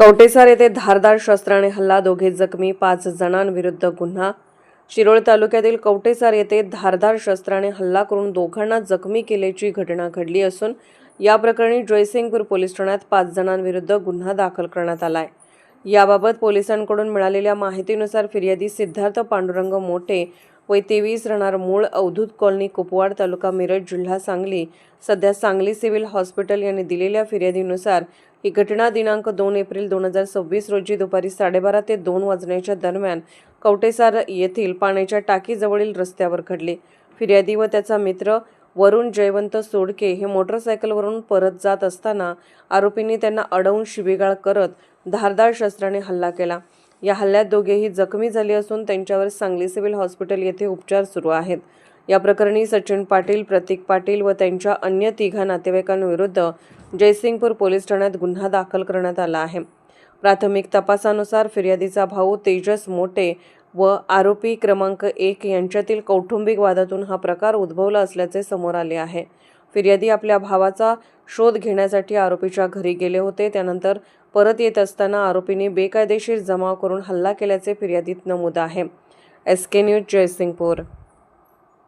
कवटेसार येथे धारदार शस्त्राने हल्ला, दोघे जखमी, 5 जणांविरुद्ध गुन्हा। शिरोळ तालुक्यातील कवटेसार येथे धारदार शस्त्राने हल्ला करून दोघांना जखमी केल्याची घटना घडली असून या प्रकरणी जयसिंगपूर पोलीस ठाण्यात 5 जणांविरुद्ध गुन्हा दाखल करण्यात आला आहे। याबाबत पोलिसांकडून मिळालेल्या माहितीनुसार फिर्यादी सिद्धार्थ पांडुरंग मोठे वय 23 राहणार मूळ अवधूत कॉलनी कुपवाड तालुका मिरज जिल्हा सांगली सध्या सांगली सिव्हिल हॉस्पिटल यांनी दिलेल्या फिर्यादीनुसार ही घटना दिनांक 2 एप्रिल 2026 रोजी दुपारी 12:30 ते 2 वाजण्याच्या दरम्यान कवटेसार येथील पाण्याच्या टाकीजवळील रस्त्यावर घडली। फिर्यादी व त्याचा मित्र वरुण जयवंत सोडके हे मोटरसायकलवरून परत जात असताना आरोपींनी त्यांना अडवून शिवीगाळ करत धारदार शस्त्राने हल्ला केला। या हल्ल्यात दोघेही जखमी झाले असून त्यांच्यावर सांगली सिव्हिल हॉस्पिटल येथे उपचार सुरू आहेत। या प्रकरणी सचिन पाटील, प्रतीक पाटील व त्यांच्या अन्य 3 नातेवाईकांविरुद्ध जयसिंगपूर पोलीस ठाण्यात गुन्हा दाखल करण्यात आला आहे। प्राथमिक तपासानुसार फिर्यादीचा भाऊ तेजस मोठे व आरोपी क्रमांक 1 यांच्यातील कौटुंबिक वादातून हा प्रकार उद्भवला असल्याचे समोर आले आहे। फिर्यादी आपल्या भावाचा शोध घेण्यासाठी आरोपीच्या घरी गेले होते। त्यानंतर परत येत असताना आरोपींनी बेकायदेशीर जमाव करून हल्ला केल्याचे फिर्यादीत नमूद आहे। SK news Jaysingpur.